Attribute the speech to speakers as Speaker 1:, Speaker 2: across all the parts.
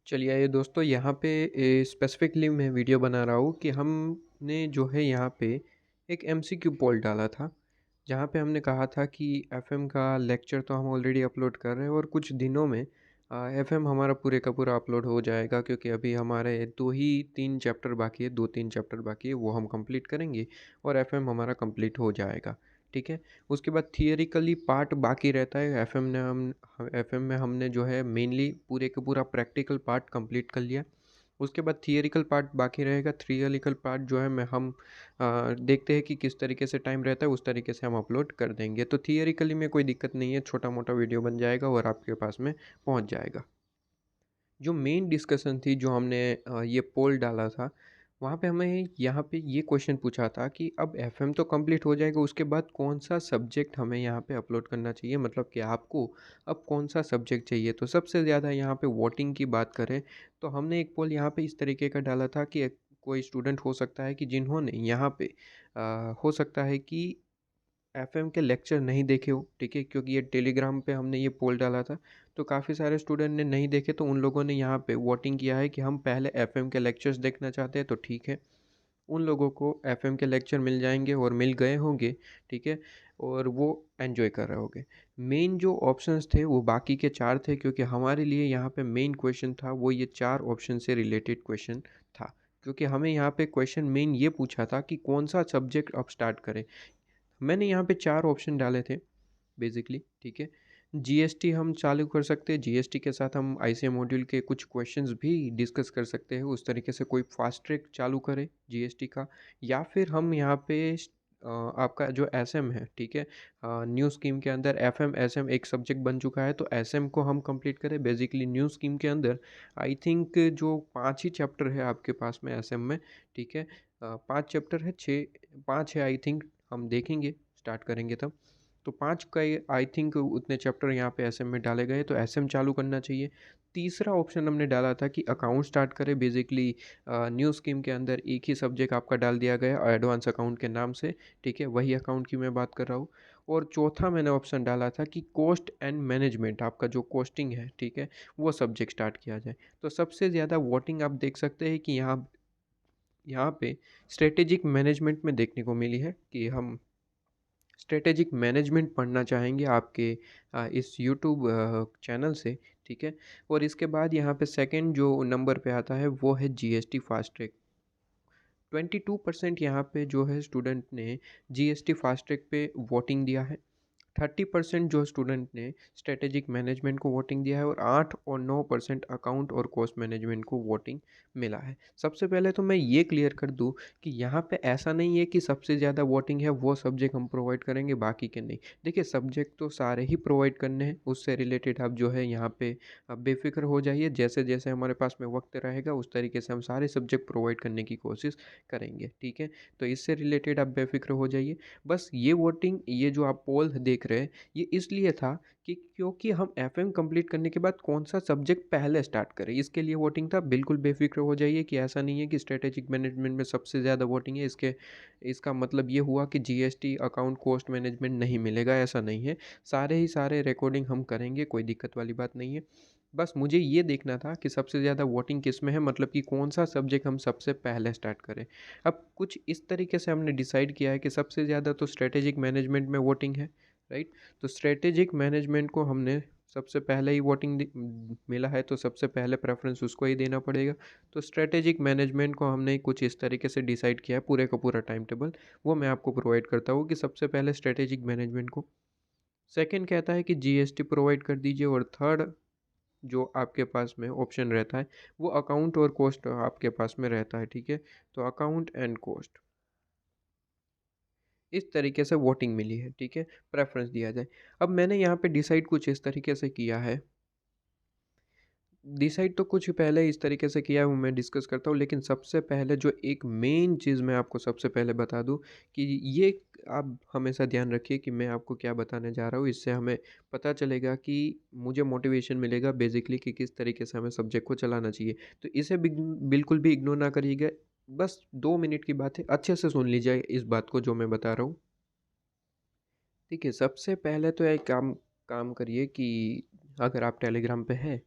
Speaker 1: चलिए आइए दोस्तों यहाँ पे स्पेसिफिकली मैं वीडियो बना रहा हूँ कि हमने जो है यहाँ पे एक एमसीक्यू पोल डाला था, जहाँ पे हमने कहा था कि एफएम का लेक्चर तो हम ऑलरेडी अपलोड कर रहे हैं और कुछ दिनों में एफएम हमारा पूरे का पूरा अपलोड हो जाएगा, क्योंकि अभी हमारे 2 ही 3 चैप्टर बाकी है, 2-3 चैप्टर बाकी है, वो हम कंप्लीट करेंगे और एफएम हमारा कंप्लीट हो जाएगा। ठीक है? उसके बाद थियोरेटिकली पार्ट बाकी रहता है। एफएम में हमने जो है मेनली पूरे का पूरा प्रैक्टिकल पार्ट कंप्लीट कर लिया। उसके बाद थियोरिटिकल पार्ट बाकी रहेगा। थियोरिटिकल पार्ट जो है मैं हम देखते हैं कि किस तरीके से टाइम रहता है, उस तरीके से हम अपलोड कर देंगे। तो थियोरिटिकली में कोई दिक्कत नहीं है, छोटा मोटा वीडियो बन जाएगा और आपके पास में पहुंच जाएगा। जो मेन डिस्कशन थी, जो हमने ये पोल डाला था, वहाँ पे हमें यहाँ पे ये क्वेश्चन पूछा था कि अब एफएम तो कंप्लीट हो जाएगा, उसके बाद कौन सा सब्जेक्ट हमें यहाँ पे अपलोड करना चाहिए, मतलब कि आपको अब कौन सा सब्जेक्ट चाहिए। तो सबसे ज़्यादा यहाँ पे वोटिंग की बात करें तो हमने एक पोल यहाँ पे इस तरीके का डाला था कि कोई स्टूडेंट हो सकता है कि जिन्होंने यहाँ पे हो सकता है कि एफएम के लेक्चर नहीं देखे हो, ठीक है, क्योंकि ये टेलीग्राम पे हमने ये पोल डाला था, तो काफ़ी सारे स्टूडेंट ने नहीं देखे, तो उन लोगों ने यहाँ पे वोटिंग किया है कि हम पहले एफएम के लेक्चर्स देखना चाहते हैं। तो ठीक है, उन लोगों को एफएम के लेक्चर मिल जाएंगे और मिल गए होंगे, ठीक है, और वो एंजॉय कर रहे होंगे। मेन जो ऑप्शंस थे वो बाकी के 4 थे, क्योंकि हमारे लिए यहाँ पे मेन क्वेश्चन था वो ये 4 ऑप्शन से रिलेटेड क्वेश्चन था, क्योंकि हमें यहाँ पे क्वेश्चन मेन ये पूछा था कि कौन सा सब्जेक्ट अब स्टार्ट करें। मैंने यहाँ पे 4 ऑप्शन डाले थे बेसिकली, ठीक है। जीएसटी हम चालू कर सकते हैं, जीएसटी के साथ हम आईसीए मॉड्यूल के कुछ क्वेश्चंस भी डिस्कस कर सकते हैं, उस तरीके से कोई फास्ट ट्रैक चालू करें जीएसटी का। या फिर हम यहाँ पे आपका जो एसएम है, ठीक है, न्यू स्कीम के अंदर एफएम एसएम एक सब्जेक्ट बन चुका है, तो एसएम को हम कंप्लीट करें। बेसिकली न्यू स्कीम के अंदर आई थिंक जो 5 ही चैप्टर है आपके पास में एसएम में, ठीक है, 5 चैप्टर है, 6 5 है आई थिंक, हम देखेंगे स्टार्ट करेंगे तब। तो 5 का आई थिंक उतने चैप्टर यहाँ पे एसएम में डाले गए, तो एसएम चालू करना चाहिए। तीसरा ऑप्शन हमने डाला था कि अकाउंट स्टार्ट करें। बेसिकली न्यू स्कीम के अंदर एक ही सब्जेक्ट आपका डाल दिया गया एडवांस अकाउंट के नाम से, ठीक है, वही अकाउंट की मैं बात कर रहा हूँ। और चौथा मैंने ऑप्शन डाला था कि कॉस्ट एंड मैनेजमेंट, आपका जो कॉस्टिंग है, ठीक है, वो सब्जेक्ट स्टार्ट किया जाए। तो सबसे ज़्यादा वोटिंग आप देख सकते हैं कि यहाँ यहाँ पे स्ट्रेटेजिक मैनेजमेंट में देखने को मिली है कि हम स्ट्रेटेजिक मैनेजमेंट पढ़ना चाहेंगे आपके इस यूट्यूब चैनल से, ठीक है। और इसके बाद यहाँ पे सेकंड जो नंबर पे आता है वो है जीएसटी फास्ट ट्रैक। 22% यहाँ पे जो है स्टूडेंट ने जीएसटी फास्ट ट्रैक पे वोटिंग दिया है। 30% जो स्टूडेंट ने स्ट्रेटेजिक मैनेजमेंट को वोटिंग दिया है और 8 और 9% अकाउंट और कॉस्ट मैनेजमेंट को वोटिंग मिला है। सबसे पहले तो मैं ये क्लियर कर दूं कि यहाँ पे ऐसा नहीं है कि सबसे ज़्यादा वोटिंग है वो सब्जेक्ट हम प्रोवाइड करेंगे, बाकी के नहीं। देखिए, सब्जेक्ट तो सारे ही प्रोवाइड करने हैं, उससे रिलेटेड आप जो है यहाँ पे आप बेफिक्र हो जाइए। जैसे जैसे हमारे पास में वक्त रहेगा उस तरीके से हम सारे सब्जेक्ट प्रोवाइड करने की कोशिश करेंगे, ठीक है। तो इससे रिलेटेड आप बेफिक्र हो जाइए। बस ये वोटिंग, ये जो आप पोल देख रहे हैं, ये इसलिए था कि क्योंकि हम एफएम कंप्लीट करने के बाद कौन सा सब्जेक्ट पहले स्टार्ट करें, इसके लिए वोटिंग था। बिल्कुल बेफिक्र हो जाइए कि ऐसा नहीं है कि स्ट्रेटेजिक मैनेजमेंट में सबसे ज़्यादा वोटिंग है, इसका मतलब ये हुआ कि जीएसटी अकाउंट कॉस्ट मैनेजमेंट नहीं मिलेगा, ऐसा नहीं है। सारे ही सारे रिकॉर्डिंग हम करेंगे, कोई दिक्कत वाली बात नहीं है। बस मुझे ये देखना था कि सबसे ज़्यादा वोटिंग किस में है, मतलब कि कौन सा सब्जेक्ट हम सबसे पहले स्टार्ट करें। अब कुछ इस तरीके से हमने डिसाइड किया है कि सबसे ज़्यादा तो स्ट्रेटेजिक मैनेजमेंट में वोटिंग है, राइट। तो स्ट्रेटेजिक मैनेजमेंट को हमने सबसे पहले ही वोटिंग मिला है, तो सबसे पहले प्रेफरेंस उसको ही देना पड़ेगा। तो स्ट्रेटेजिक मैनेजमेंट को हमने कुछ इस तरीके से डिसाइड किया है, पूरे का पूरा टाइम टेबल वो मैं आपको प्रोवाइड करता हूँ कि सबसे पहले स्ट्रेटेजिक मैनेजमेंट को, सेकंड कहता है कि जीएसटी प्रोवाइड कर दीजिए, और थर्ड जो आपके पास में ऑप्शन रहता है वो अकाउंट और कॉस्ट आपके पास में रहता है, ठीक है। तो अकाउंट एंड कॉस्ट, इस तरीके से वोटिंग मिली है, ठीक है, प्रेफरेंस दिया जाए। अब मैंने यहाँ पे डिसाइड कुछ इस तरीके से किया है, डिसाइड तो कुछ पहले इस तरीके से किया है, वो मैं डिस्कस करता हूँ। लेकिन सबसे पहले जो एक मेन चीज़ मैं आपको सबसे पहले बता दूँ कि ये आप हमेशा ध्यान रखिए कि मैं आपको क्या बताने जा रहा हूँ, इससे हमें पता चलेगा कि मुझे मोटिवेशन मिलेगा बेसिकली कि किस तरीके से हमें सब्जेक्ट को चलाना चाहिए। तो इसे बिल्कुल भी इग्नोर ना करिएगा। बस 2 मिनट की बात है, अच्छे से सुन लीजिए इस बात को जो मैं बता रहा हूँ। देखिए, सबसे पहले तो एक काम काम करिए कि अगर आप टेलीग्राम पे हैं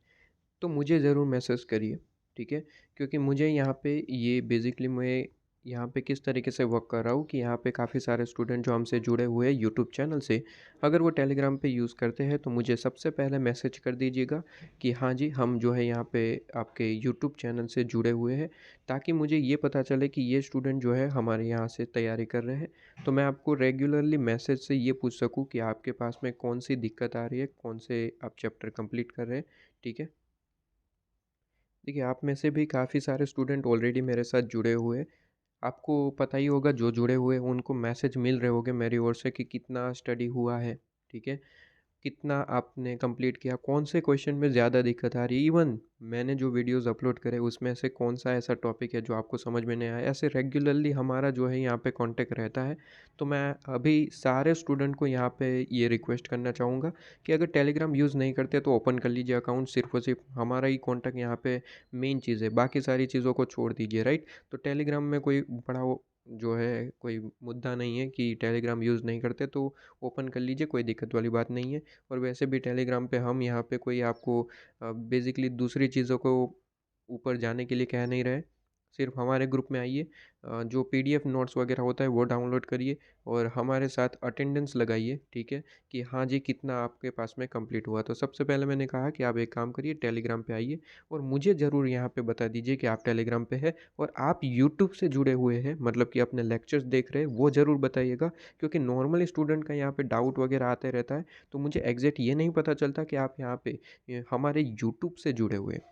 Speaker 1: तो मुझे ज़रूर मैसेज करिए, ठीक है? क्योंकि मुझे यहाँ पे ये बेसिकली मैं यहाँ पे किस तरीके से वर्क कर रहा हूँ कि यहाँ पे काफ़ी सारे स्टूडेंट जो हमसे जुड़े हुए हैं यूट्यूब चैनल से, अगर वो टेलीग्राम पे यूज़ करते हैं तो मुझे सबसे पहले मैसेज कर दीजिएगा कि हाँ जी, हम जो है यहाँ पे आपके यूट्यूब चैनल से जुड़े हुए हैं, ताकि मुझे ये पता चले कि ये स्टूडेंट जो है हमारे यहाँ से तैयारी कर रहे हैं। तो मैं आपको रेगुलरली मैसेज से ये पूछ सकूँ कि आपके पास में कौन-सी दिक्कत आ रही है, कौन से आप चैप्टर कंप्लीट कर रहे हैं, ठीक है? देखिए, आप में से भी काफ़ी सारे स्टूडेंट ऑलरेडी मेरे साथ जुड़े हुए हैं। आपको पता ही होगा जो जुड़े हुए हैं उनको मैसेज मिल रहे होंगे मेरी ओर से कि कितना स्टडी हुआ है, ठीक है? कितना आपने कंप्लीट किया, कौन से क्वेश्चन में ज़्यादा दिक्कत आ रही है, इवन मैंने जो वीडियोज़ अपलोड करे उसमें से कौन-सा ऐसा टॉपिक है जो आपको समझ में नहीं आया, ऐसे रेगुलरली हमारा जो है यहाँ पे कॉन्टैक्ट रहता है। तो मैं अभी सारे स्टूडेंट को यहाँ पे ये रिक्वेस्ट करना चाहूँगा कि अगर टेलीग्राम यूज़ नहीं करते तो ओपन कर लीजिए अकाउंट, सिर्फ़ और सिर्फ़ हमारा ही कॉन्टैक्ट यहाँ पे मेन चीज़ है, बाकी सारी चीज़ों को छोड़ दीजिए, राइट? तो टेलीग्राम में कोई बड़ा वो जो है कोई मुद्दा नहीं है कि टेलीग्राम यूज़ नहीं करते तो ओपन कर लीजिए, कोई दिक्कत वाली बात नहीं है। और वैसे भी टेलीग्राम पे हम यहाँ पे कोई आपको बेसिकली दूसरी चीज़ों को ऊपर जाने के लिए कह नहीं रहे। सिर्फ़ हमारे ग्रुप में आइए, जो पीडीएफ नोट्स वगैरह होता है वो डाउनलोड करिए और हमारे साथ अटेंडेंस लगाइए, ठीक है? कि हाँ जी, कितना आपके पास में कंप्लीट हुआ। तो सबसे पहले मैंने कहा कि आप एक काम करिए, टेलीग्राम पे आइए और मुझे ज़रूर यहाँ पे बता दीजिए कि आप टेलीग्राम पे हैं और आप यूट्यूब से जुड़े हुए हैं, मतलब कि अपने लेक्चर्स देख रहे हैं, वो ज़रूर बताइएगा। क्योंकि नॉर्मल स्टूडेंट का यहाँ पे डाउट वगैरह आते रहता है, तो मुझे एग्ज़ैक्ट ये नहीं पता चलता कि आप यहाँ पे हमारे यूट्यूब से जुड़े हुए हैं।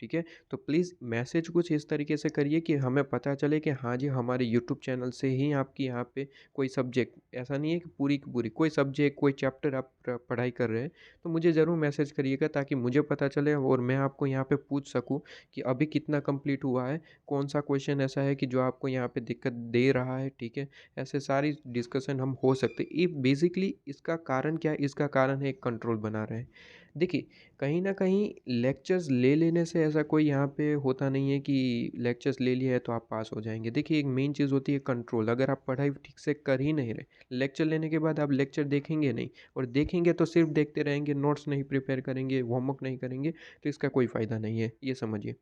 Speaker 1: ठीक है? तो प्लीज़ मैसेज कुछ इस तरीके से करिए कि हमें पता चले कि हाँ जी, हमारे यूट्यूब चैनल से ही आपकी यहाँ पे कोई सब्जेक्ट, ऐसा नहीं है कि पूरी की पूरी, कोई सब्जेक्ट, कोई चैप्टर आप पढ़ाई कर रहे हैं, तो मुझे ज़रूर मैसेज करिएगा ताकि मुझे पता चले और मैं आपको यहाँ पे पूछ सकूँ कि अभी कितना कंप्लीट हुआ है, कौन-सा क्वेश्चन ऐसा है कि जो आपको यहाँ पे दिक्कत दे रहा है, ठीक है? ऐसे सारी डिस्कशन हम हो सकते हैं। ये बेसिकली इसका कारण क्या है? इसका कारण है एक कंट्रोल बना रहे हैं। देखिए, कहीं न कहीं लेक्चर्स ले लेने से ऐसा कोई यहाँ पे होता नहीं है कि लेक्चर्स ले लिए है तो आप पास हो जाएँगे। देखिए, एक मेन चीज़ होती है कंट्रोल। अगर आप पढ़ाई ठीक से कर ही नहीं रहे, लेक्चर लेने के बाद आप लेक्चर देखेंगे नहीं और देखेंगे तो सिर्फ़ देखते रहेंगे, नोट्स नहीं प्रिपेयर करेंगे, होमवर्क नहीं करेंगे, तो इसका कोई फ़ायदा नहीं है, ये समझिए।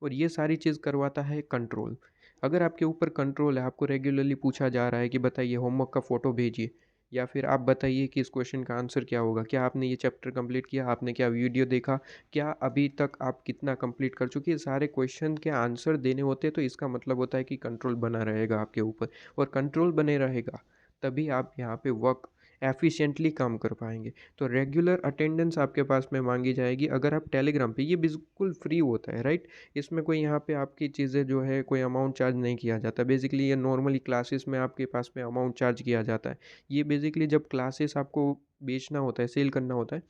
Speaker 1: और ये सारी चीज़ करवाता है कंट्रोल। अगर आपके ऊपर कंट्रोल है, आपको रेगुलरली पूछा जा रहा है कि बताइए होमवर्क का फ़ोटो भेजिए या फिर आप बताइए कि इस क्वेश्चन का आंसर क्या होगा? क्या आपने ये चैप्टर कंप्लीट किया? आपने क्या वीडियो देखा? क्या अभी तक आप कितना कंप्लीट कर चुके हैं? सारे क्वेश्चन के आंसर देने होते हैं, तो इसका मतलब होता है कि कंट्रोल बना रहेगा आपके ऊपर और कंट्रोल बने रहेगा, तभी आप यहाँ पे वर्क एफिशिएंटली काम कर पाएँगे। तो रेगुलर अटेंडेंस आपके पास में माँगी जाएगी अगर आप टेलीग्राम पे, ये बिल्कुल फ्री होता है, राइट? इसमें कोई यहाँ पे आपकी चीज़ें जो है कोई अमाउंट चार्ज नहीं किया जाता। बेसिकली ये नॉर्मली क्लासेस में आपके पास में अमाउंट चार्ज किया जाता है। ये बेसिकली जब क्लासेस आपको बेचना होता है, सेल करना होता है,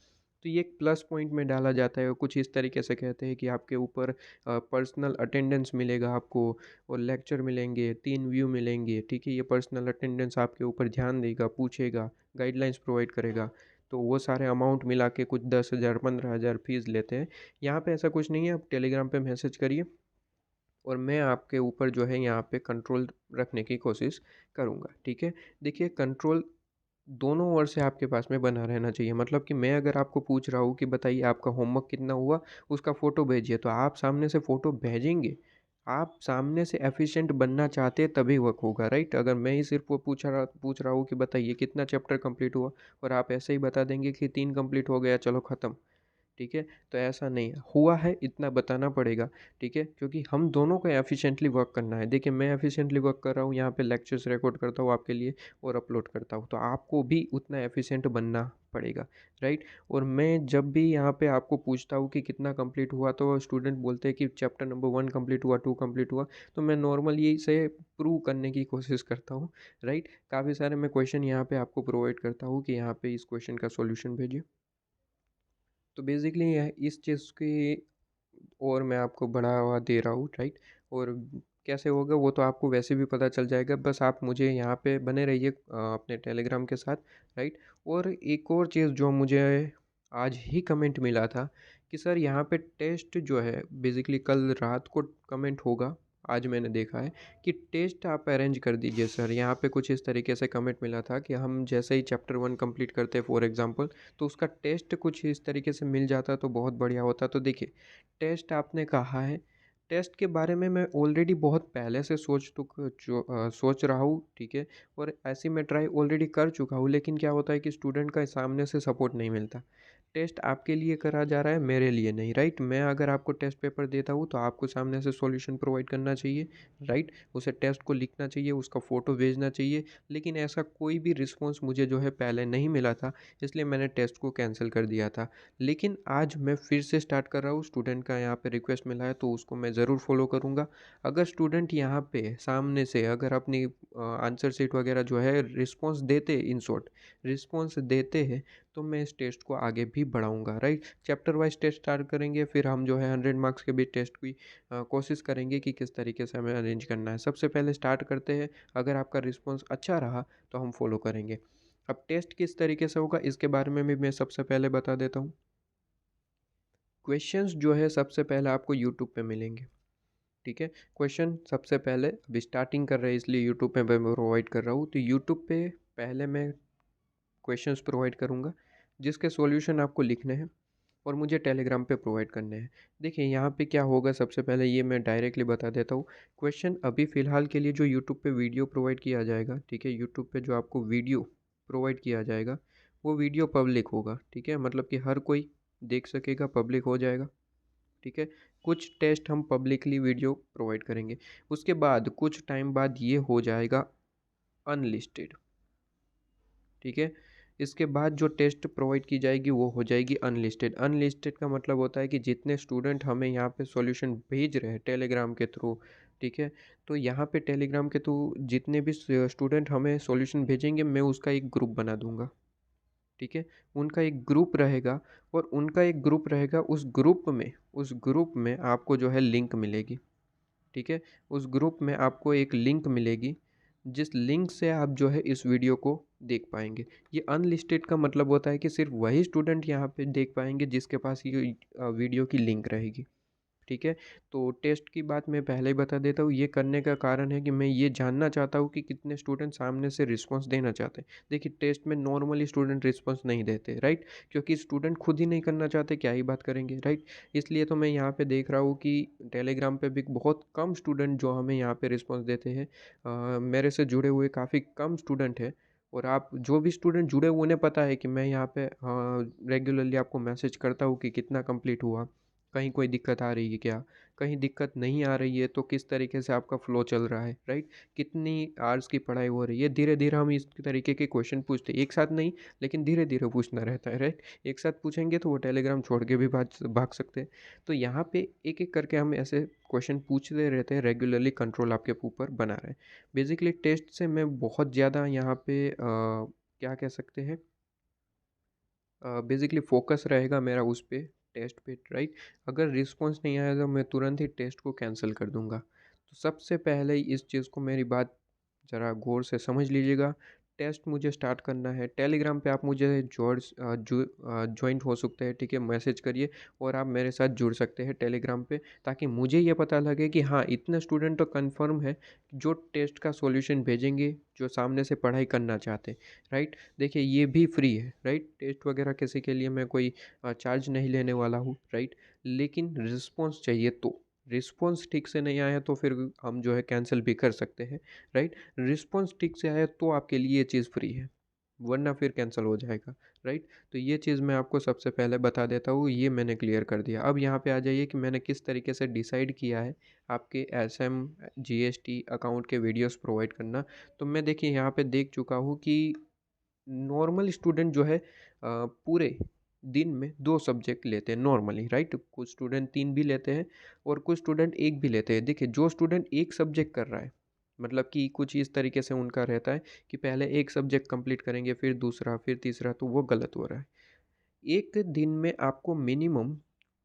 Speaker 1: तो ये एक प्लस पॉइंट में डाला जाता है और कुछ इस तरीके से कहते हैं कि आपके ऊपर पर्सनल अटेंडेंस मिलेगा आपको और लेक्चर मिलेंगे, 3 व्यू मिलेंगे, ठीक है? ये पर्सनल अटेंडेंस आपके ऊपर ध्यान देगा, पूछेगा, गाइडलाइंस प्रोवाइड करेगा। तो वो सारे अमाउंट मिला के कुछ 10,000 15,000 फ़ीस लेते हैं। यहाँ पे ऐसा कुछ नहीं है, आप टेलीग्राम पे मैसेज करिए और मैं आपके ऊपर जो है यहाँ पे कंट्रोल रखने की कोशिश करूँगा, ठीक है? देखिए, कंट्रोल दोनों ओर से आपके पास में बना रहना चाहिए, मतलब कि मैं अगर आपको पूछ रहा हूँ कि बताइए आपका होमवर्क कितना हुआ, उसका फ़ोटो भेजिए, तो आप सामने से फ़ोटो भेजेंगे। आप सामने से एफ़िशिएंट बनना चाहते हैं तभी वर्क होगा, राइट? अगर मैं ही सिर्फ़ वो पूछ रहा हूँ कि बताइए कितना चैप्टर कंप्लीट हुआ और आप ऐसे ही बता देंगे कि 3 कंप्लीट हो गया, चलो ख़त्म। ठीक है? तो ऐसा नहीं है, हुआ है इतना बताना पड़ेगा, ठीक है? क्योंकि हम दोनों को एफ़िशिएंटली वर्क करना है। देखिए, मैं एफ़िशिएंटली वर्क कर रहा हूँ, यहाँ पे लेक्चर्स रिकॉर्ड करता हूँ आपके लिए और अपलोड करता हूँ, तो आपको भी उतना एफ़िशिएंट बनना पड़ेगा, राइट? और मैं जब भी यहाँ पे आपको पूछता हूँ कि कितना कंप्लीट हुआ, तो स्टूडेंट बोलते हैं कि चैप्टर नंबर 1 कंप्लीट हुआ, 2 कंप्लीट हुआ, तो मैं नॉर्मली इसे प्रूव करने की कोशिश करता हूँ, राइट? काफ़ी सारे मैं क्वेश्चन यहाँ पे आपको प्रोवाइड करता हूँ कि यहाँ पे इस क्वेश्चन का सॉल्यूशन भेजिए। तो बेसिकली यह इस चीज़ की और मैं आपको बढ़ावा दे रहा हूँ, राइट? और कैसे होगा वो तो आपको वैसे भी पता चल जाएगा, बस आप मुझे यहाँ पे बने रहिए अपने टेलीग्राम के साथ, राइट? और एक और चीज़ जो मुझे आज ही कमेंट मिला था कि सर यहाँ पे टेस्ट जो है बेसिकली कल रात को कमेंट होगा, आज मैंने देखा है कि टेस्ट आप अरेंज कर दीजिए सर। यहाँ पे कुछ इस तरीके से कमेंट मिला था कि हम जैसे ही चैप्टर 1 कंप्लीट करते हैं फॉर एग्जांपल, तो उसका टेस्ट कुछ इस तरीके से मिल जाता तो बहुत बढ़िया होता। तो देखिए, टेस्ट आपने कहा है, टेस्ट के बारे में मैं ऑलरेडी बहुत पहले से सोच रहा हूँ, ठीक है। और ऐसी मैं ट्राई ऑलरेडी कर चुका हूँ, लेकिन क्या होता है कि स्टूडेंट का सामने से सपोर्ट नहीं मिलता। टेस्ट आपके लिए करा जा रहा है, मेरे लिए नहीं, राइट। मैं अगर आपको टेस्ट पेपर देता हूँ तो आपको सामने से सॉल्यूशन प्रोवाइड करना चाहिए, राइट। उसे टेस्ट को लिखना चाहिए, उसका फ़ोटो भेजना चाहिए। लेकिन ऐसा कोई भी रिस्पॉन्स मुझे जो है पहले नहीं मिला था, इसलिए मैंने टेस्ट को कैंसिल कर दिया था। लेकिन आज मैं फिर से स्टार्ट कर रहा हूँ, स्टूडेंट का यहाँ पे रिक्वेस्ट मिला है तो उसको मैं ज़रूर फॉलो करूँगा। अगर स्टूडेंट यहाँ पे सामने से अगर अपनी आंसर शीट वगैरह जो है रिस्पॉन्स देते, इन शॉर्ट रिस्पॉन्स देते हैं, तो मैं इस टेस्ट को आगे भी बढ़ाऊंगा, right. Chapter wise test start करेंगे, फिर हम जो है 100 मार्क्स के भी टेस्ट की कोशिश करेंगे कि किस तरीके से हमें अरेंज करना है। सबसे पहले स्टार्ट करते हैं, अगर आपका रिस्पॉन्स अच्छा रहा तो हम फॉलो करेंगे। अब टेस्ट किस तरीके से होगा इसके बारे में भी मैं सबसे पहले बता देता हूँ। क्वेश्चंस जो है सबसे पहले आपको यूट्यूब पे मिलेंगे, ठीक है। क्वेश्चन सबसे पहले अभी स्टार्टिंग कर रहे हैं इसलिए यूट्यूब पे मैं प्रोवाइड कर रहा हूँ। तो यूट्यूब पे पहले मैं क्वेश्चंस प्रोवाइड करूँगा जिसके सॉल्यूशन आपको लिखने हैं और मुझे टेलीग्राम पे प्रोवाइड करने हैं। देखिए यहाँ पे क्या होगा, सबसे पहले ये मैं डायरेक्टली बता देता हूँ। क्वेश्चन अभी फ़िलहाल के लिए जो यूट्यूब पे वीडियो प्रोवाइड किया जाएगा, ठीक है, यूट्यूब पे जो आपको वीडियो प्रोवाइड किया जाएगा वो वीडियो पब्लिक होगा, ठीक है। मतलब कि हर कोई देख सकेगा, पब्लिक हो जाएगा, ठीक है। कुछ टेस्ट हम पब्लिकली वीडियो प्रोवाइड करेंगे, उसके बाद कुछ टाइम बाद ये हो जाएगा अनलिस्टेड, ठीक है। इसके बाद जो टेस्ट प्रोवाइड की जाएगी वो हो जाएगी अनलिस्टेड। अनलिस्टेड का मतलब होता है कि जितने स्टूडेंट हमें यहाँ पे सॉल्यूशन भेज रहे हैं टेलीग्राम के थ्रू, ठीक है। तो यहाँ पे टेलीग्राम के थ्रू जितने भी स्टूडेंट हमें सॉल्यूशन भेजेंगे मैं उसका एक ग्रुप बना दूंगा, ठीक है। उनका एक ग्रुप रहेगा और उनका एक ग्रुप रहेगा, उस ग्रुप में आपको जो है लिंक मिलेगी, ठीक है। उस ग्रुप में आपको एक लिंक मिलेगी जिस लिंक से आप जो है इस वीडियो को देख पाएंगे। ये अनलिस्टेड का मतलब होता है कि सिर्फ वही स्टूडेंट यहाँ पे देख पाएंगे जिसके पास ये वीडियो की लिंक रहेगी, ठीक है। तो टेस्ट की बात मैं पहले ही बता देता हूँ, ये करने का कारण है कि मैं ये जानना चाहता हूँ कि कितने स्टूडेंट सामने से रिस्पांस देना चाहते हैं। देखिए टेस्ट में नॉर्मली स्टूडेंट रिस्पांस नहीं देते, राइट, क्योंकि स्टूडेंट खुद ही नहीं करना चाहते, क्या ही बात करेंगे, राइट। इसलिए तो मैं यहाँ पे देख रहा हूँ कि टेलीग्राम पे भी बहुत कम स्टूडेंट जो हमें यहाँ पे रिस्पॉन्स देते हैं। मेरे से जुड़े हुए काफ़ी कम स्टूडेंट हैं। और आप जो भी स्टूडेंट जुड़े हुए उन्हें पता है कि मैं यहाँ पे रेगुलरली आपको मैसेज करता हूँ कि कितना कंप्लीट हुआ, कहीं कोई दिक्कत आ रही है क्या, कहीं दिक्कत नहीं आ रही है तो किस तरीके से आपका फ़्लो चल रहा है, राइट, कितनी आवर्स की पढ़ाई हो रही है। धीरे धीरे हम इस तरीके के क्वेश्चन पूछते हैं, एक साथ नहीं, लेकिन धीरे धीरे पूछना रहता है, राइट। एक साथ पूछेंगे तो वो टेलीग्राम छोड़ के भी भाग भाग सकते हैं। तो यहाँ पे एक एक करके हम ऐसे क्वेश्चन पूछते रहते हैं, रेगुलरली कंट्रोल आपके ऊपर बना रहे। बेसिकली टेस्ट से मैं बहुत ज़्यादा यहाँ पे क्या कह सकते हैं, बेसिकली फोकस रहेगा मेरा उस पे, टेस्ट पे, राइट। अगर रिस्पॉन्स नहीं आया तो मैं तुरंत ही टेस्ट को कैंसिल कर दूंगा। तो सबसे पहले ही इस चीज़ को, मेरी बात ज़रा गौर से समझ लीजिएगा। टेस्ट मुझे स्टार्ट करना है, टेलीग्राम पे आप मुझे ज्वाइंट हो सकते हैं, ठीक है, मैसेज करिए और आप मेरे साथ जुड़ सकते हैं टेलीग्राम पे, ताकि मुझे ये पता लगे कि हाँ इतने स्टूडेंट तो कंफर्म है जो टेस्ट का सॉल्यूशन भेजेंगे, जो सामने से पढ़ाई करना चाहते हैं, राइट। देखिए ये भी फ्री है, राइट, टेस्ट वगैरह किसी के लिए मैं कोई चार्ज नहीं लेने वाला हूँ, राइट। लेकिन रिस्पॉन्स चाहिए, तो रिस्पॉन्स ठीक से नहीं आया तो फिर हम जो है कैंसिल भी कर सकते हैं, राइट। रिस्पॉन्स ठीक से आया तो आपके लिए ये चीज़ फ्री है, वरना फिर कैंसिल हो जाएगा, राइट। तो ये चीज़ मैं आपको सबसे पहले बता देता हूँ, ये मैंने क्लियर कर दिया। अब यहाँ पे आ जाइए कि मैंने किस तरीके से डिसाइड किया है आपके एसएम जीएसटी अकाउंट के वीडियोस प्रोवाइड करना। तो मैं देखिए यहाँ पे देख चुका हूँ कि नॉर्मल स्टूडेंट जो है पूरे दिन में 2 सब्जेक्ट लेते हैं नॉर्मली, राइट। कुछ स्टूडेंट 3 भी लेते हैं और कुछ स्टूडेंट 1 भी लेते हैं। देखिए जो स्टूडेंट एक सब्जेक्ट कर रहा है, मतलब कि कुछ इस तरीके से उनका रहता है कि पहले एक सब्जेक्ट कंप्लीट करेंगे, फिर दूसरा, फिर तीसरा, तो वो गलत हो रहा है। एक दिन में आपको मिनिमम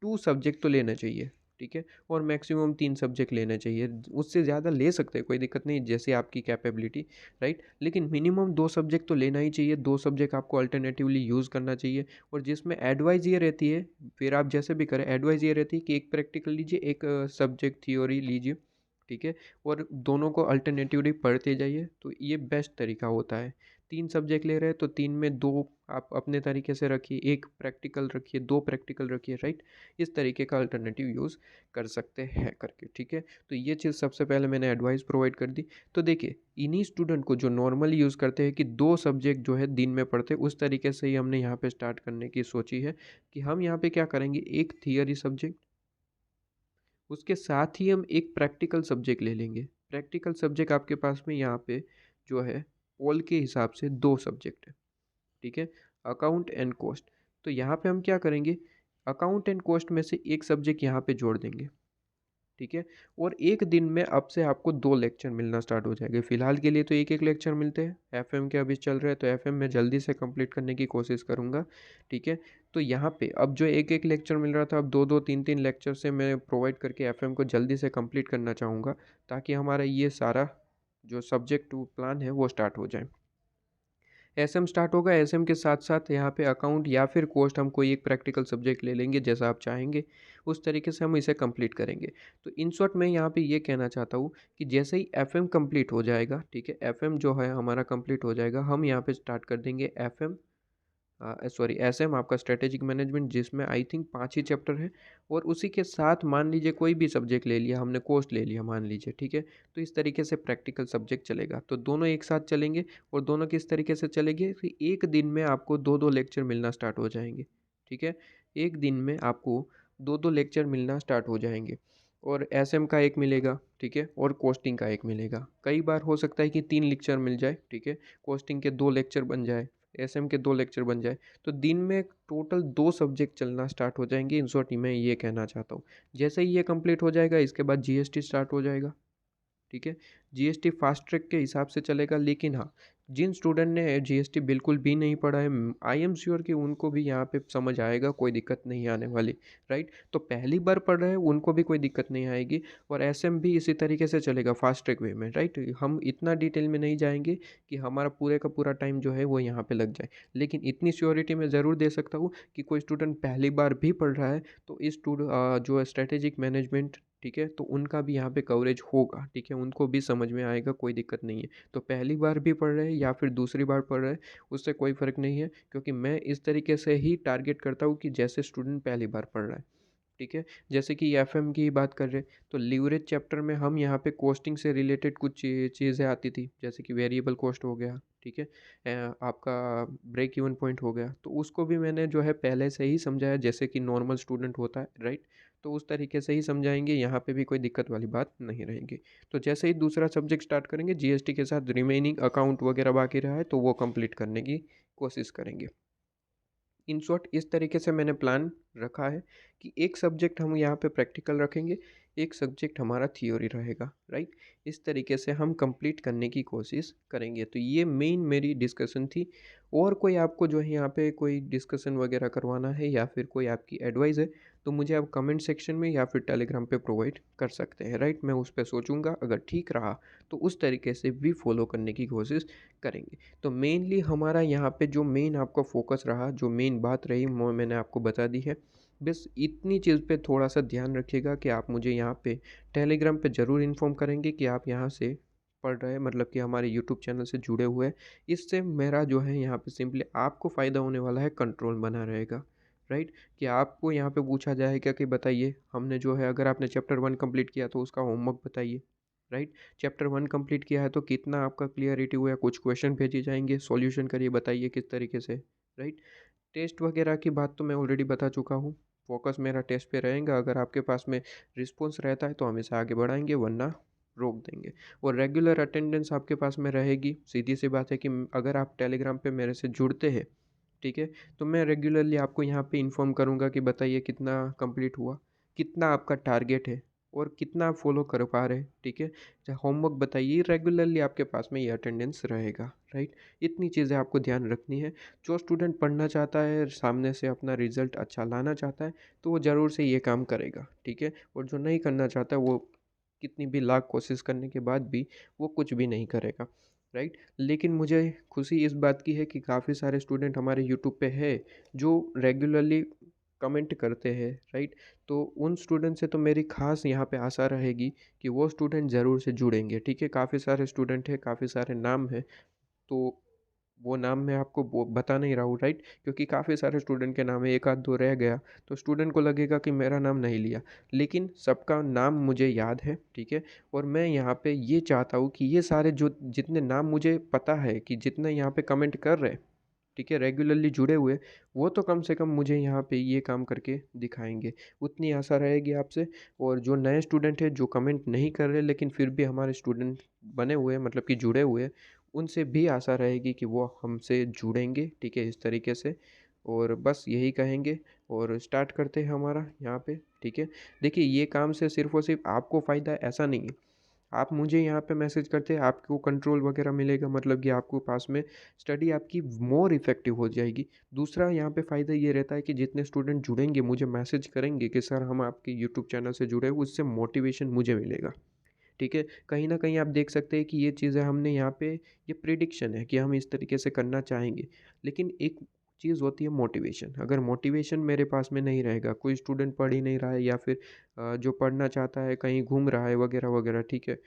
Speaker 1: 2 सब्जेक्ट तो लेना चाहिए, ठीक है, और मैक्सिमम 3 सब्जेक्ट लेने चाहिए। उससे ज़्यादा ले सकते हैं, कोई दिक्कत नहीं, जैसे आपकी कैपेबिलिटी, राइट। लेकिन मिनिमम 2 सब्जेक्ट तो लेना ही चाहिए, 2 सब्जेक्ट आपको अल्टरनेटिवली यूज़ करना चाहिए। और जिसमें एडवाइस ये रहती है, फिर आप जैसे भी करें, एडवाइस ये रहती है कि एक प्रैक्टिकल लीजिए, एक सब्जेक्ट थ्योरी लीजिए, ठीक है? और दोनों को अल्टरनेटिवली पढ़ते जाइए, तो ये बेस्ट तरीका होता है। 3 सब्जेक्ट ले रहे हैं तो 3 में 2 आप अपने तरीके से रखिए, 1 प्रैक्टिकल रखिए, 2 प्रैक्टिकल रखिए, राइट? इस तरीके का अल्टरनेटिव यूज़ कर सकते हैं करके, ठीक है? तो ये चीज़ सबसे पहले मैंने एडवाइस प्रोवाइड कर दी। तो देखिए, इन्हीं स्टूडेंट को जो नॉर्मली यूज़ करते हैं कि 2 सब्जेक्ट जो है दिन में पढ़ते हैं, उस तरीके से ही हमने यहाँ पे स्टार्ट करने की सोची है कि हम यहाँ पे क्या करेंगे, एक थियरी सब्जेक्ट, उसके साथ ही हम एक प्रैक्टिकल सब्जेक्ट ले लेंगे। प्रैक्टिकल सब्जेक्ट आपके पास में यहाँ पे जो है पोल के हिसाब से 2 सब्जेक्ट है, ठीक है? Account and cost. तो यहाँ पे हम क्या करेंगे, अकाउंट एंड कॉस्ट में से एक सब्जेक्ट यहाँ पे जोड़ देंगे, ठीक है? और एक दिन में अब से आपको 2 लेक्चर मिलना स्टार्ट हो जाएंगे। फ़िलहाल के लिए तो एक-एक लेक्चर मिलते हैं। एफएम के अभी चल रहे हैं तो एफएम में जल्दी से कंप्लीट करने की कोशिश करूँगा, ठीक है? तो यहाँ पे अब जो एक-एक लेक्चर मिल रहा था, अब 2-2 3-3 लेक्चर से मैं प्रोवाइड करके एफएम को जल्दी से कंप्लीट करना चाहूँगा, ताकि हमारा ये सारा जो सब्जेक्ट टू प्लान है वो स्टार्ट हो जाए। एसएम स्टार्ट होगा, एसएम के साथ-साथ यहाँ पे अकाउंट या फिर कॉस्ट हम कोई एक प्रैक्टिकल सब्जेक्ट ले लेंगे, जैसा आप चाहेंगे, उस तरीके से हम इसे कंप्लीट करेंगे। तो इन शॉर्ट मैं यहाँ पे ये कहना चाहता हूँ कि जैसे ही एफएम कंप्लीट हो जाएगा, ठीक है? एफएम जो है हमारा कंप्लीट हो जाएगा, हम यहाँ पे स्टार्ट कर देंगे एफएम सॉरी एसएम आपका स्ट्रैटेजिक मैनेजमेंट, जिसमें आई थिंक 5 ही चैप्टर है, और उसी के साथ मान लीजिए कोई भी सब्जेक्ट ले लिया हमने, कोस्ट ले लिया मान लीजिए, ठीक है? तो इस तरीके से प्रैक्टिकल सब्जेक्ट चलेगा। तो दोनों एक साथ चलेंगे, और दोनों किस तरीके से चलेंगे कि एक दिन में आपको 2-2 लेक्चर मिलना स्टार्ट हो जाएँगे, ठीक है? एक दिन में आपको 2-2 लेक्चर मिलना स्टार्ट हो जाएँगे, और एसएम का 1 मिलेगा, ठीक है? और कॉस्टिंग का 1 मिलेगा। कई बार हो सकता है कि 3 लेक्चर मिल जाए, ठीक है? कॉस्टिंग के 2 लेक्चर बन जाए, एसएम के 2 लेक्चर बन जाए, तो दिन में टोटल 2 सब्जेक्ट चलना स्टार्ट हो जाएँगे। इन शॉर्ट मैं ये कहना चाहता हूँ। जैसे ही ये कंप्लीट हो जाएगा, इसके बाद जीएसटी स्टार्ट हो जाएगा। ठीक है? जीएसटी फास्ट ट्रैक के हिसाब से चलेगा, लेकिन हाँ, जिन स्टूडेंट ने जीएसटी बिल्कुल भी नहीं पढ़ा है, आई एम श्योर कि उनको भी यहाँ पे समझ आएगा, कोई दिक्कत नहीं आने वाली, राइट? तो पहली बार पढ़ रहे हैं उनको भी कोई दिक्कत नहीं आएगी, और एसएम भी इसी तरीके से चलेगा फास्ट ट्रैक वे में, राइट? हम इतना डिटेल में नहीं जाएँगे कि हमारा पूरे का पूरा टाइम जो है वो यहाँ पे लग जाए। लेकिन इतनी श्योरिटी मैं ज़रूर दे सकता हूँ कि कोई स्टूडेंट पहली बार भी पढ़ रहा है, तो इस जो स्ट्रैटेजिक मैनेजमेंट, ठीक है? तो उनका भी यहाँ पे कवरेज होगा, ठीक है? उनको भी समझ में आएगा, कोई दिक्कत नहीं है। तो पहली बार भी पढ़ रहे हैं या फिर दूसरी बार पढ़ रहे हैं, उससे कोई फ़र्क नहीं है, क्योंकि मैं इस तरीके से ही टारगेट करता हूँ कि जैसे स्टूडेंट पहली बार पढ़ रहा है। ठीक है? जैसे कि एफएम की बात कर रहे हैं, तो लीवरेज चैप्टर में हम यहाँ पे कॉस्टिंग से रिलेटेड कुछ चीज़ें आती थी, जैसे कि वेरिएबल कॉस्ट हो गया, ठीक है? आपका ब्रेक इवन पॉइंट हो गया, तो उसको भी मैंने जो है पहले से ही समझाया, जैसे कि नॉर्मल स्टूडेंट होता है, राइट? तो उस तरीके से ही समझाएँगे, यहाँ पे भी कोई दिक्कत वाली बात नहीं रहेगी। तो जैसे ही दूसरा सब्जेक्ट स्टार्ट करेंगे, जीएसटी के साथ रिमेनिंग अकाउंट वगैरह बाकी रहा है, तो वो कंप्लीट करने की कोशिश करेंगे। इन शॉर्ट इस तरीके से मैंने प्लान रखा है कि एक सब्जेक्ट हम यहाँ पे प्रैक्टिकल रखेंगे, एक सब्जेक्ट हमारा थियोरी रहेगा, राइट? इस तरीके से हम कंप्लीट करने की कोशिश करेंगे। तो ये मेन मेरी डिस्कशन थी, और कोई आपको जो है यहाँ पे कोई डिस्कशन वगैरह करवाना है या फिर कोई आपकी एडवाइस है, तो मुझे आप कमेंट सेक्शन में या फिर टेलीग्राम पे प्रोवाइड कर सकते हैं, राइट? मैं उस पे सोचूंगा, अगर ठीक रहा तो उस तरीके से भी फॉलो करने की कोशिश करेंगे। तो मेनली हमारा यहाँ पे जो मेन आपका फ़ोकस रहा, जो मेन बात रही, वो मैंने आपको बता दी है। बस इतनी चीज़ पे थोड़ा-सा ध्यान रखिएगा कि आप मुझे यहाँ पे टेलीग्राम पे ज़रूर इन्फॉर्म करेंगे कि आप यहाँ से पढ़ रहे हैं, मतलब कि हमारे यूट्यूब चैनल से जुड़े हुए हैं। इससे मेरा जो है यहाँ पे सिंपली आपको फ़ायदा होने वाला है, कंट्रोल बना रहेगा, राइट? कि आपको यहाँ पे पूछा जाएगा कि बताइए, हमने जो है अगर आपने चैप्टर 1 कंप्लीट किया तो उसका होमवर्क बताइए, राइट? चैप्टर 1 कंप्लीट किया है तो कितना आपका क्लियरिटी हुआ है, कुछ क्वेश्चन भेजे जाएँगे, सॉल्यूशन करिए, बताइए किस तरीके से, राइट? टेस्ट वगैरह की बात तो मैं ऑलरेडी बता चुका हूँ, फ़ोकस मेरा टेस्ट पे रहेगा, अगर आपके पास में रिस्पॉन्स रहता है तो हम इसे आगे बढ़ाएँगे, वरना रोक देंगे। और रेगुलर अटेंडेंस आपके पास में रहेगी, सीधी-सी बात है कि अगर आप टेलीग्राम पे मेरे से जुड़ते हैं, ठीक है? तो मैं रेगुलरली आपको यहाँ पे इन्फॉर्म करूँगा कि बताइए कितना कंप्लीट हुआ, कितना आपका टारगेट है, और कितना आप फ़ॉलो कर पा रहे हैं, ठीक है? चाहे होमवर्क बताइए, रेगुलरली आपके पास में ये अटेंडेंस रहेगा, राइट? इतनी चीज़ें आपको ध्यान रखनी है। जो स्टूडेंट पढ़ना चाहता है, सामने से अपना रिज़ल्ट अच्छा लाना चाहता है, तो वो ज़रूर से ये काम करेगा, ठीक है? और जो नहीं करना चाहता, वो कितनी भी लाख कोशिश करने के बाद भी वो कुछ भी नहीं करेगा, राइट? लेकिन मुझे खुशी इस बात की है कि काफ़ी सारे स्टूडेंट हमारे यूट्यूब पे है, जो रेगुलरली कमेंट करते हैं, राइट? तो उन स्टूडेंट से तो मेरी ख़ास यहाँ पे आशा रहेगी कि वो स्टूडेंट ज़रूर से जुड़ेंगे, ठीक है? काफ़ी सारे स्टूडेंट हैं, काफ़ी सारे नाम हैं, तो वो नाम मैं आपको बो बता नहीं रहा हूँ, राइट? क्योंकि काफ़ी सारे स्टूडेंट के नाम है, 1 आध 2 रह गया, तो स्टूडेंट को लगेगा कि मेरा नाम नहीं लिया। लेकिन सबका नाम मुझे याद है, ठीक है? और मैं यहाँ पे ये चाहता हूँ कि ये सारे जो जितने नाम मुझे पता है कि जितने यहाँ पे कमेंट कर रहे हैं, ठीक है, रेगुलरली जुड़े हुए, वो तो कम से कम मुझे यहाँ पे ये काम करके दिखाएँगे। उतनी आशा रहेगी आपसे। और जो नए स्टूडेंट हैं, जो कमेंट नहीं कर रहे लेकिन फिर भी हमारे स्टूडेंट बने हुए हैं, मतलब कि जुड़े हुए हैं, उनसे भी आशा रहेगी कि वो हमसे जुड़ेंगे, ठीक है, इस तरीके से। और बस यही कहेंगे और स्टार्ट करते हैं हमारा यहाँ पे, ठीक है। देखिए, ये काम से सिर्फ़ और सिर्फ़ आपको फ़ायदा है ऐसा नहीं है। आप मुझे यहाँ पे मैसेज करते हैं, आपको कंट्रोल वगैरह मिलेगा, मतलब कि आपको पास में स्टडी आपकी मोर इफ़ेक्टिव हो जाएगी। दूसरा यहाँ पे फ़ायदा ये रहता है कि जितने स्टूडेंट जुड़ेंगे, मुझे मैसेज करेंगे कि सर हम आपके यूट्यूब चैनल से जुड़े हैं, उससे मोटिवेशन मुझे मिलेगा। ठीक है? कहीं न कहीं आप देख सकते हैं कि ये चीज़ें हमने यहाँ पे ये प्रिडिक्शन है कि हम इस तरीके से करना चाहेंगे। लेकिन एक चीज़ होती है मोटिवेशन, अगर मोटिवेशन मेरे पास में नहीं रहेगा, कोई स्टूडेंट पढ़ ही नहीं रहा है या फिर जो पढ़ना चाहता है कहीं घूम रहा है वगैरह-वगैरह, ठीक है?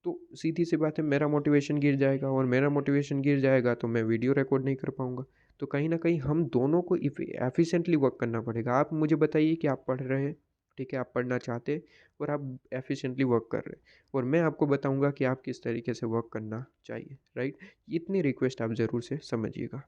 Speaker 1: तो सीधी-सी बात है, मेरा मोटिवेशन गिर जाएगा और मेरा मोटिवेशन गिर जाएगा तो मैं वीडियो रिकॉर्ड नहीं कर पाऊँगा। तो कहीं न कहीं हम दोनों को एफ़िशिएंटली वर्क करना पड़ेगा। आप मुझे बताइए कि आप पढ़ रहे हैं, ठीक है? आप पढ़ना चाहते हैं और आप एफ़िशिएंटली वर्क कर रहे हैं। और मैं आपको बताऊँगा कि आप किस तरीके से वर्क करना चाहिए, राइट? इतनी रिक्वेस्ट आप ज़रूर से समझिएगा।